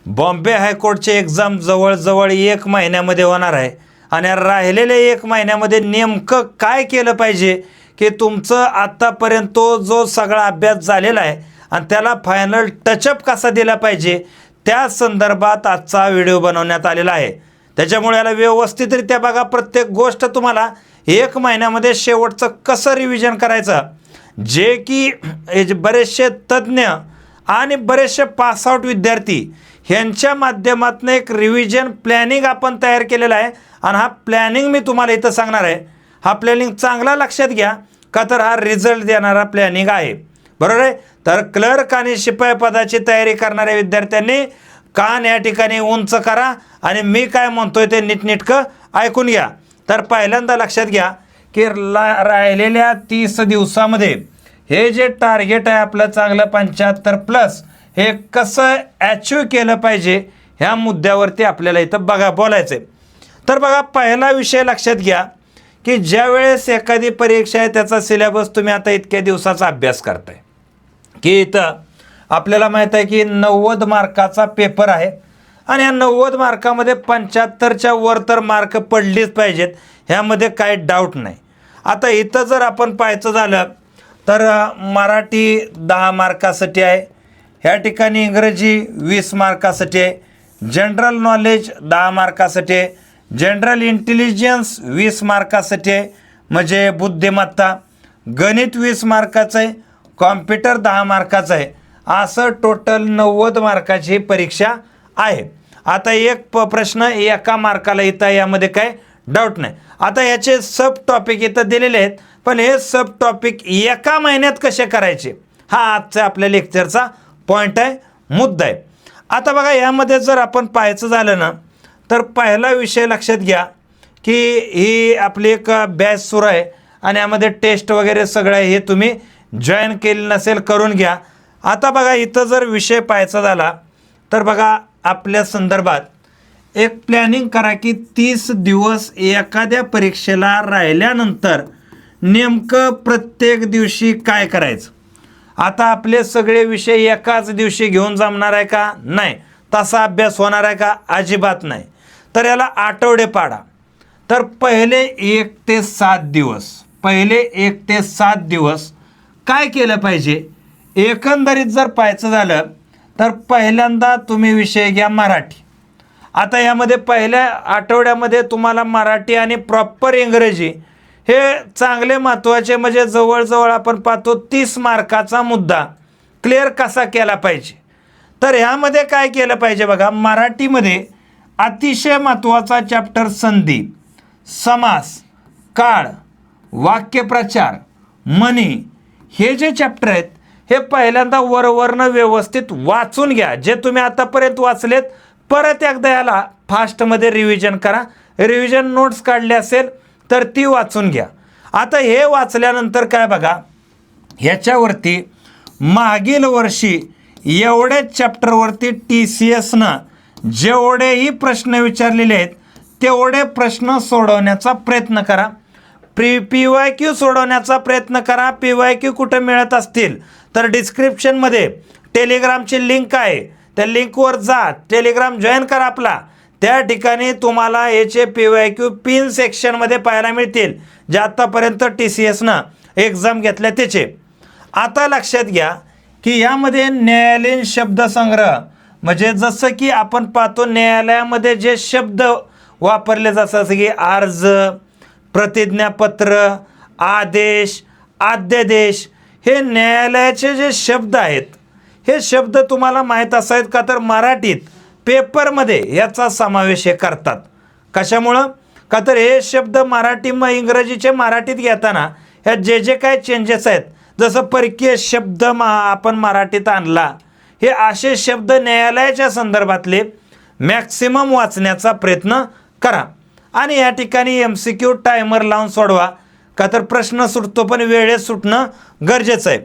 Bombay हायकोर्टचे exam जवळजवळ 1 महिन्यामध्ये होणार आहे आणि राहिलेल्या 1 महिन्यामध्ये नेमकं काय केलं पाहिजे की तुमचं आत्तापर्यंत तो जो सगळा अभ्यास झालेला आहे आणि त्याला फायनल टचअप कसा दिला पाहिजे त्या संदर्भात आजचा व्हिडिओ बनवण्यात आलेला आहे। त्याच्यामुळे याला व्यवस्थितरित्या बघा, प्रत्येक गोष्ट तुम्हाला 1 महिन्यामध्ये शेवटचं कसं रिव्हिजन करायचं, जे की बरेचसे तज्ज्ञ आणि बरेचसे पासआउट विद्यार्थी ह्यांच्या माध्यमातून एक रिव्हिजन प्लॅनिंग आपण तयार केलेला आहे आणि हा प्लॅनिंग मी तुम्हाला इथं सांगणार आहे। हा प्लॅनिंग चांगला लक्षात घ्या का तर हा रिझल्ट देणारा प्लॅनिंग आहे, बरोबर आहे। तर क्लर्क आणि शिपाई पदाची तयारी करणाऱ्या विद्यार्थ्यांनी कान या ठिकाणी उंच करा आणि मी काय म्हणतोय ते नीटनेटकं ऐकून घ्या। तर पहिल्यांदा लक्षात घ्या की राहिलेल्या 30 दिवसामध्ये हे जे टार्गेट आहे आपलं चांगलं 75+, हे कसं अचीव केलं पाहिजे ह्या मुद्द्यावरती आपल्याला इथं बोलायचं आहे। तर बघा, पहिला विषय लक्षात घ्या की ज्या वेळेस एखादी परीक्षा आहे त्याचा सिलेबस तुम्ही आता इतक्या दिवसाचा अभ्यास करताय की इथं आपल्याला माहीत आहे की 90 मार्काचा पेपर आहे आणि या 90 मार्कामध्ये 75च्या वर तर मार्क पडलीच पाहिजेत, ह्यामध्ये काही डाऊट नाही। आता इथं जर आपण पाहायचं झालं तर मराठी 10 मार्कासाठी आहे, ह्या ठिकाणी इंग्रजी 20 मार्कासाठी आहे, जनरल नॉलेज 10 मार्कासाठी आहे, जनरल इंटेलिजन्स 20 मार्कासाठी आहे म्हणजे बुद्धिमत्ता, गणित 20 मार्काचं आहे, कॉम्प्युटर 10 मार्काचं आहे, असं टोटल 90 मार्काची परीक्षा आहे। आता एक प्रश्न एका मार्काला इथं, यामध्ये काय डाऊट नाही। आता याचे सब टॉपिक इथं दिलेले आहेत, पण हे सब टॉपिक एका महिन्यात कसे करायचे हा आजचा आपल्या लेक्चरचा पॉईंट आहे, मुद्दा आहे। आता बघा, यामध्ये जर आपण पाहायचं झालं ना तर पहिला विषय लक्षात घ्या की ही आपली एक बॅच सुरू आहे आणि यामध्ये टेस्ट वगैरे सगळं आहे, हे तुम्ही जॉईन केलं नसेल करून घ्या। आता बघा, इथं जर विषय पाहायचा झाला तर बघा, आपल्या संदर्भात एक प्लॅनिंग करा की 30 दिवस एखाद्या परीक्षेला राहिल्यानंतर नेमकं प्रत्येक दिवशी काय करायचं। आता आपले सगळे विषय एकाच दिवशी घेऊन जमणार आहे का? नाही। तसा अभ्यास होणार आहे का? अजिबात नाही। तर याला आठवडे पाडा। तर पहिले 1 ते 7 दिवस काय केलं पाहिजे, एकंदरीत जर पाहायचं झालं तर पहिल्यांदा तुम्ही विषय घ्या मराठी। आता यामध्ये पहिल्या आठवड्यामध्ये तुम्हाला मराठी आणि प्रॉपर इंग्रजी हे चांगले महत्त्वाचे, म्हणजे जवळजवळ आपण पाहतो 30 मार्काचा मुद्दा क्लिअर कसा केला पाहिजे। तर ह्यामध्ये काय केलं पाहिजे बघा, मराठीमध्ये अतिशय महत्त्वाचा चॅप्टर संधी, समास, काळ, वाक्यप्रचार, म्हणी, हे जे चॅप्टर आहेत हे पहिल्यांदा वरवरनं व्यवस्थित वाचून घ्या। जे तुम्ही आतापर्यंत वाचलेत परत एकदा याला फास्टमध्ये रिव्हिजन करा, रिव्हिजन नोट्स काढले असेल तर ती वाचून घ्या। आता हे वाचल्यानंतर काय बघा, ह्याच्यावरती मागील वर्षी एवढ्याच चॅप्टरवरती TCSनं जेवढेही प्रश्न विचारलेले आहेत तेवढे प्रश्न सोडवण्याचा प्रयत्न करा। PYQ सोडवण्याचा प्रयत्न करा। PYQ कुठं मिळत असतील तर डिस्क्रिप्शनमध्ये टेलिग्रामची लिंक आहे, त्या लिंकवर जा, टेलिग्राम जॉईन करा आपला। त्या ठिकाणी तुम्हाला याचे PYQ पिन सेक्शनमध्ये पाहायला मिळतील, जे आत्तापर्यंत TCSनं एक्झाम घेतल्या त्याचे। आता लक्षात घ्या की यामध्ये न्यायालयीन शब्दसंग्रह, म्हणजे जसं की आपण पाहतो न्यायालयामध्ये जे शब्द वापरले जातात जसं की अर्ज, प्रतिज्ञापत्र, आदेश, अध्यादेश, हे न्यायालयाचे जे शब्द आहेत हे शब्द तुम्हाला माहीत असावेत का तर मराठीत पेपरमध्ये याचा समावेश हे करतात। कशामुळं का तर हे शब्द मराठी इंग्रजीचे मराठीत घेताना ह्या जे काय चेंजेस आहेत, जसं परकीय शब्द आपण मराठीत आणला, हे असे शब्द न्यायालयाच्या संदर्भातले मॅक्सिमम वाचण्याचा प्रयत्न करा। आणि या ठिकाणी MCQ टायमर लावून सोडवा का तर प्रश्न सुटतो पण वेळेत सुटणं गरजेचं आहे।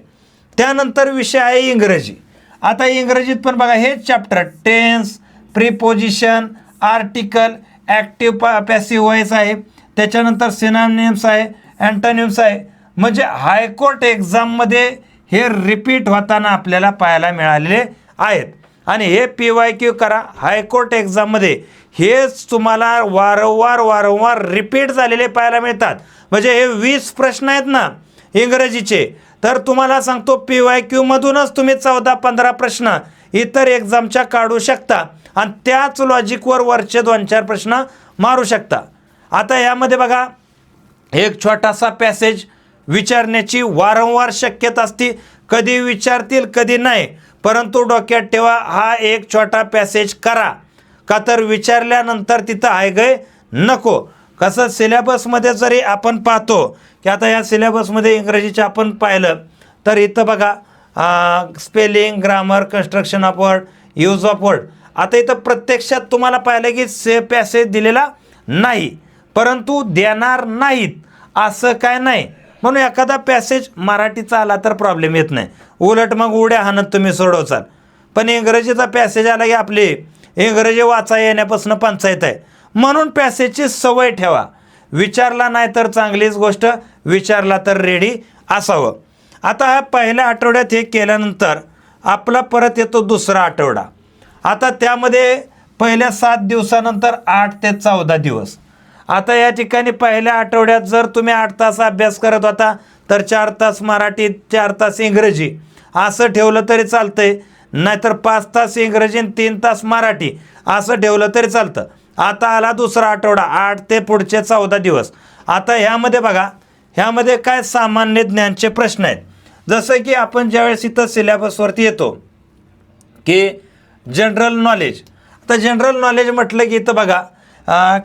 त्यानंतर विषय आहे इंग्रजी। आता इंग्रजीत पण बघा हे chapter tense, preposition, article, active passive voice आहे, त्याच्यानंतर सिनोनिम्स आहे, अँटोनिम्स आहे, म्हणजे हायकोर्ट एक्झाममध्ये हे रिपीट होताना आपल्याला पाहायला मिळालेले आहेत। आणि हे PYQ करा. हायकोर्ट एक्झाममध्ये हेच तुम्हाला वारंवार रिपीट झालेले पाहायला मिळतात. म्हणजे हे 20 प्रश्न आहेत ना इंग्रजीचे, तर तुम्हाला सांगतो PYQ मधूनच तुम्ही 14-15 प्रश्न इतर एक्झामच्या काढू शकता आणि त्याच लॉजिकवर वरचे 2-4 प्रश्न मारू शकता. आता यामध्ये बघा एक छोटासा पॅसेज विचारण्याची वारंवार शक्यता असते. कधी विचारतील कधी नाही, परंतु डोक्यात ठेवा हा एक छोटा पॅसेज करा, का तर विचारल्यानंतर तिथं आहे गय नको. कसं सिलेबसमध्ये जरी आपण पाहतो की आता या सिलेबसमध्ये इंग्रजीचे आपण पाहिलं तर इथं बघा spelling, grammar, construction of word, use of word. आता इथं प्रत्यक्षात तुम्हाला पाहिलं की पॅसेज दिलेला नाही, परंतु देणार नाहीत असं काय नाही. म्हणून एखादा पॅसेज मराठीचा आला तर प्रॉब्लेम येत नाही, उलट मग उड्या हाणत तुम्ही सोडवचाल. पण इंग्रजीचा पॅसेज आला की आपली इंग्रजी वाचा येण्यापासून पंचायत आहे. म्हणून पॅसेजची सवय ठेवा. विचारला नाही तर चांगलीच गोष्ट, विचारला तर रेडी असावं. आता हा पहिल्या आठवड्यात हे केल्यानंतर आपला परत येतो दुसरा आठवडा. आता त्यामध्ये पहिल्या 7 दिवसानंतर 8 ते 14 दिवस. आता या ठिकाणी पहिल्या आठवड्यात जर तुम्ही 8 तास अभ्यास करत होता तर 4 तास मराठी, 4 तास इंग्रजी असं ठेवलं तरी चालतंय, नाहीतर 5 तास इंग्रजी आणि 3 तास मराठी असं ठेवलं तरी चालतं. आता आला दुसरा आठवडा, 8 ते पुढचे 14 दिवस. आता ह्यामध्ये बघा, ह्यामध्ये काय सामान्य ज्ञानचे प्रश्न आहेत. जसं की आपण ज्यावेळेस इथं सिलेबसवरती येतो की जनरल नॉलेज. आता जनरल नॉलेज म्हटलं की इथं बघा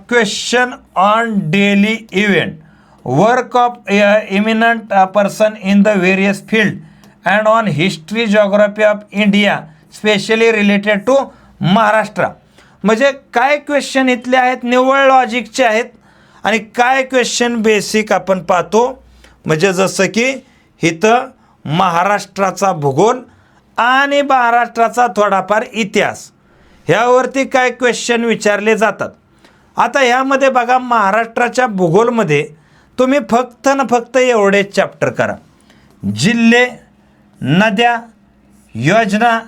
question on daily event, work of eminent person in the various field and on history geography of India specially related to Maharashtra. म्हणजे काय क्वेश्चन इथले आहेत निव्वळ लॉजिकचे आहेत आणि काय क्वेश्चन बेसिक आपण पाहतो. म्हणजे जसं की इथं महाराष्ट्राचा भूगोल आणि महाराष्ट्राचा थोडाफार इतिहास ह्यावरती काय क्वेश्चन विचारले जातात. आता ह्यामध्ये बघा महाराष्ट्राच्या भूगोलमध्ये तुम्ही फक्त न फक्त एवढेच चॅप्टर करा, जिल्हे, नद्या, योजना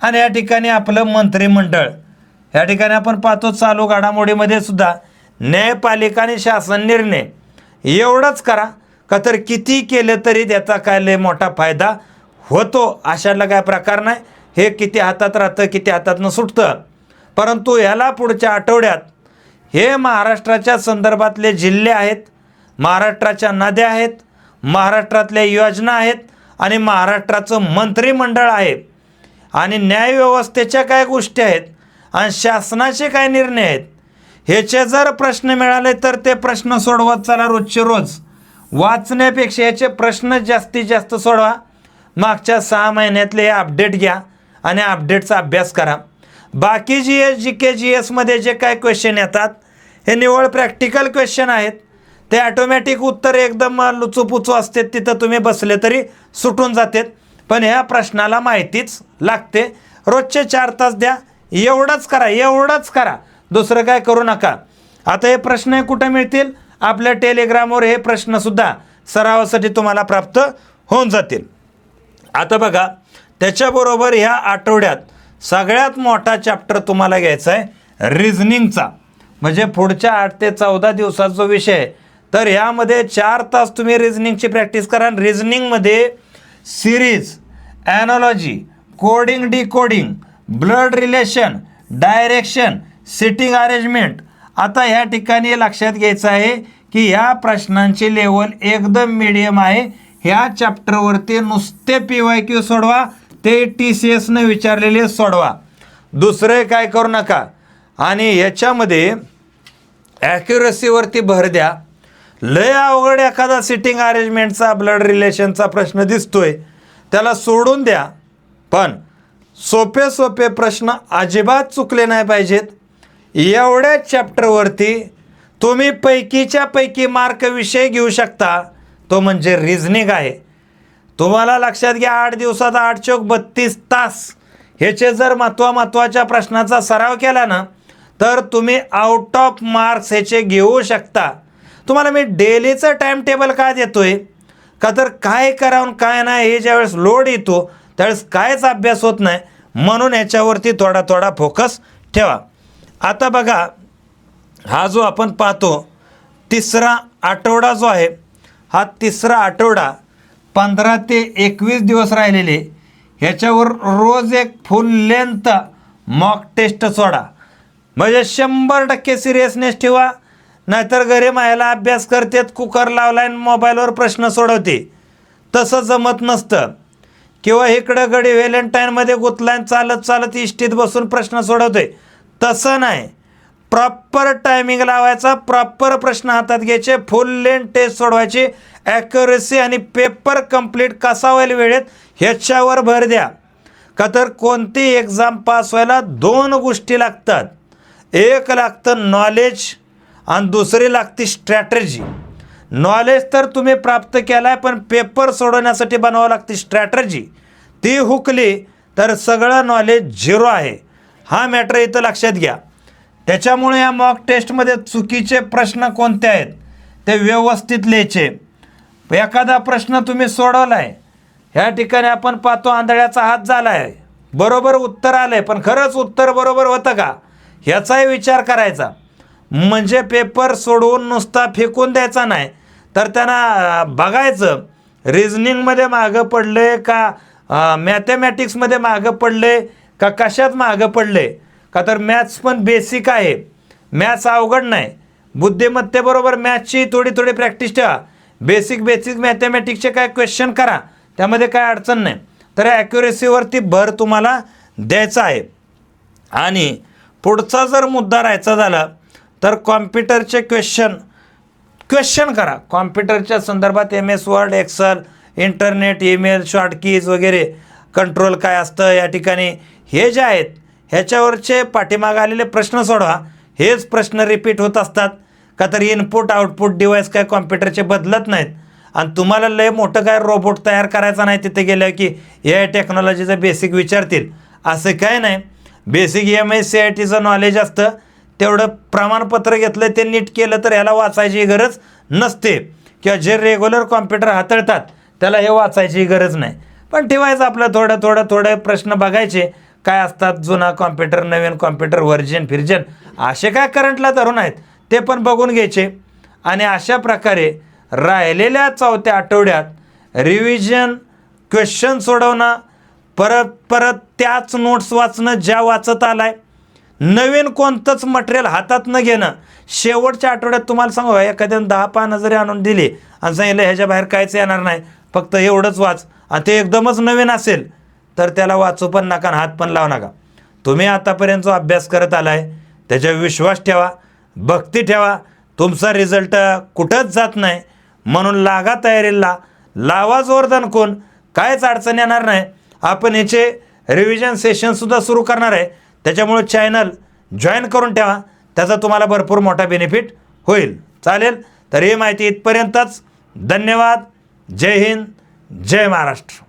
आणि या ठिकाणी आपलं मंत्रिमंडळ. या ठिकाणी आपण पाहतो चालू घडामोडीमध्ये सुद्धा न्यायपालिका आणि शासन निर्णय एवढंच करा, का तर किती केलं तरी त्याचा काय लय मोठा फायदा होतो अशातला काय प्रकार नाही. हे किती हातात राहतं किती हातातनं सुटतं. परंतु ह्याला पुढच्या आठवड्यात हे महाराष्ट्राच्या संदर्भातले जिल्हे आहेत, महाराष्ट्राच्या नद्या आहेत, महाराष्ट्रातल्या योजना आहेत आणि महाराष्ट्राचं मंत्रिमंडळ आहे आणि न्यायव्यवस्थेच्या काय गोष्टी आहेत आणि शासनाचे काय निर्णय आहेत ह्याचे जर प्रश्न मिळाले तर ते प्रश्न सोडवत चला. रोजचे रोज वाचण्यापेक्षा याचे प्रश्न जास्तीत जास्त सोडवा. मागच्या 6 महिन्यातले अपडेट घ्या आणि अपडेटचा अभ्यास करा. बाकी GK GSमध्ये जे काय क्वेश्चन येतात हे निव्वळ प्रॅक्टिकल क्वेश्चन आहेत. ते ऑटोमॅटिक उत्तर एकदम लुचूपुचू असते, तिथं तुम्ही बसले तरी सुटून जातात. पण ह्या प्रश्नाला माहितीच लागते. रोजचे 4 तास द्या, एवढंच करा, दुसरं काय करू नका. आता हे प्रश्न कुठे मिळतील? आपल्या टेलिग्रामवर हे प्रश्नसुद्धा सरावासाठी तुम्हाला प्राप्त होऊन जातील. आता बघा त्याच्याबरोबर ह्या आठवड्यात सगळ्यात मोठा चॅप्टर तुम्हाला घ्यायचा आहे रिझनिंगचा. म्हणजे पुढच्या 8 ते 14 दिवसाचा जो विषय आहे, तर ह्यामध्ये 4 तास तुम्ही रिझनिंगची प्रॅक्टिस करा. रिझनिंगमध्ये series, analogy, coding, decoding, blood relation, direction, sitting arrangement. आता ह्या ठिकाणी लक्षात घ्यायचं आहे की ह्या प्रश्नांची लेवल एकदम मीडियम आहे. ह्या चॅप्टरवरती नुसते PYQ सोडवा, ते TCSनं विचारलेले सोडवा, दुसरे काय करू नका. आणि ह्याच्यामध्ये ॲक्युरसीवरती भर द्या. लय अवघड एखादा सिटिंग अरेंजमेंटचा, ब्लड रिलेशनचा प्रश्न दिसतोय त्याला सोडून द्या, पण सोपे प्रश्न अजिबात चुकले नाही पाहिजेत. एवढ्याच चॅप्टरवरती तुम्ही पैकीच्या पैकी मार्क विषय घेऊ शकता, तो म्हणजे रिझनिंग आहे. तुम्हाला लक्षात घ्या 8 दिवसात 8 चोक 32 तास ह्याचे जर महत्त्वाच्या प्रश्नाचा सराव केला ना तर तुम्ही आउट ऑफ मार्क्स ह्याचे घेऊ शकता. तुम्हाला मी डेलीचं टाईम टेबल का देतोय, का तर काय करावं काय नाही हे ज्यावेळेस लोड येतो त्यावेळेस कायच अभ्यास होत नाही. म्हणून याच्यावरती थोडा थोडा फोकस ठेवा. आता बघा, हा जो आपण पाहतो तिसरा आठवडा जो आहे, हा तिसरा आठवडा 15 ते 21 दिवस राहिलेले, ह्याच्यावर रोज एक फुल लेंथ मॉक टेस्ट सोडा. म्हणजे 100% सिरियसनेस ठेवा. नाहीतर घरी मायला अभ्यास करतात, कुकर लावलाय आणि मोबाईलवर प्रश्न सोडवते, तसं जमत नसतं. किंवा इकडं गडी व्हॅलेंटाईनमध्ये गुतलाय, चालत चालत इष्टीत बसून प्रश्न सोडवतोय, तसं नाही. प्रॉपर टायमिंग लावायचा, प्रॉपर प्रश्न हातात घ्यायचे, फुल लेंथ टेस्ट सोडवायची, ॲक्युरेसी आणि पेपर कंप्लीट कसा होईल वेळेत ह्याच्यावर भर द्या. का तर कोणती एक्झाम पास व्हायला 2 गोष्टी लागतात. एक लागतं नॉलेज आणि दुसरी लागते स्ट्रॅटर्जी. नॉलेज तर तुम्ही प्राप्त केला आहे, पण पेपर सोडवण्यासाठी बनवावं लागते स्ट्रॅटर्जी. ती हुकली तर सगळं नॉलेज झिरो आहे. हा मॅटर इथं लक्षात घ्या. त्याच्यामुळे या मॉक टेस्टमध्ये चुकीचे प्रश्न कोणते आहेत ते व्यवस्थित लिहायचे. एखादा प्रश्न तुम्ही सोडवला आहे, ह्या ठिकाणी आपण पाहतो आंधळ्याचा हात झाला आहे, बरोबर उत्तर आलं आहे, पण खरंच उत्तर बरोबर होतं का ह्याचाही विचार करायचा. म्हणजे पेपर सोडवून नुसता फेकून द्यायचा नाही, तर त्यांना बघायचं रिझनिंगमध्ये मागं पडले का, मॅथमॅटिक्समध्ये मागं पडले का, कशात मागं पडले. का तर मॅथ्स पण बेसिक आहे, मॅथ्स अवघड नाही. बुद्धिमत्तेबरोबर मॅथ्सची थोडी थोडी प्रॅक्टिस ठेवा. बेसिक मॅथमॅटिक्सचे काय क्वेश्चन करा, त्यामध्ये काय अडचण नाही. तर ॲक्युरेसीवरती भर तुम्हाला द्यायचा आहे. आणि पुढचा जर मुद्दा राहायचा झाला तर कॉम्प्युटरचे क्वेश्चन करा. कॉम्प्युटरच्या संदर्भात MS word, excel, internet, email, short keys वगैरे, कंट्रोल काय असतं या ठिकाणी, हे जे आहेत ह्याच्यावरचे पाठीमागे आलेले प्रश्न सोडवा. हेच प्रश्न रिपीट होत असतात. का तर इनपुट आउटपुट डिव्हाइस काय कॉम्प्युटरचे बदलत नाहीत. आणि तुम्हाला लय मोठं काय रोबोट तयार करायचा नाही तिथे गेलं की AI टेक्नॉलॉजीचं बेसिक विचारतील, असं काय नाही. बेसिक MSCITचं नॉलेज असतं, तेवढं प्रमाणपत्र घेतलं ते नीट केलं तर ह्याला वाचायची गरज नसते. किंवा जे रेग्युलर कॉम्प्युटर हाताळतात त्याला हे वाचायची गरज नाही. पण ठेवायचं आपलं थोडं प्रश्न बघायचे काय असतात, जुना कॉम्प्युटर, नवीन कॉम्प्युटर, व्हर्जन असे काय करंटला धरून आहेत ते पण बघून घ्यायचे. आणि अशा प्रकारे राहिलेल्या 4थ्या आठवड्यात रिव्हिजन, क्वेश्चन सोडवणं, परत त्याच नोट्स वाचणं ज्या वाचत आलाय, नवीन कोणतंच मटेरियल हातात न घेणं. शेवटच्या आठवड्यात तुम्हाला सांगू, एखाद्यानं 10 पानं जरी आणून दिली आणि सांगितलं ह्याच्या बाहेर काहीच येणार नाही, फक्त एवढंच वाच, आणि ते एकदमच नवीन असेल तर त्याला वाचू पण नका, हात पण लावू नका. तुम्ही आतापर्यंत जो अभ्यास करत आलाय त्याच्यावर विश्वास ठेवा, भक्ती ठेवा. तुमचा रिझल्ट कुठंच जात नाही. म्हणून लागा तयारीला, लावा जोर दणकून, काहीच अडचण येणार नाही. आपण ह्याचे रिव्हिजन सेशनसुद्धा सुरू करणार आहे, त्याच्यामुळे चॅनल जॉईन करून ठेवा. त्याचा तुम्हाला भरपूर मोठा बेनिफिट होईल. चालेल, तर ही माहिती इथपर्यंतच. धन्यवाद. जय हिंद, जय महाराष्ट्र.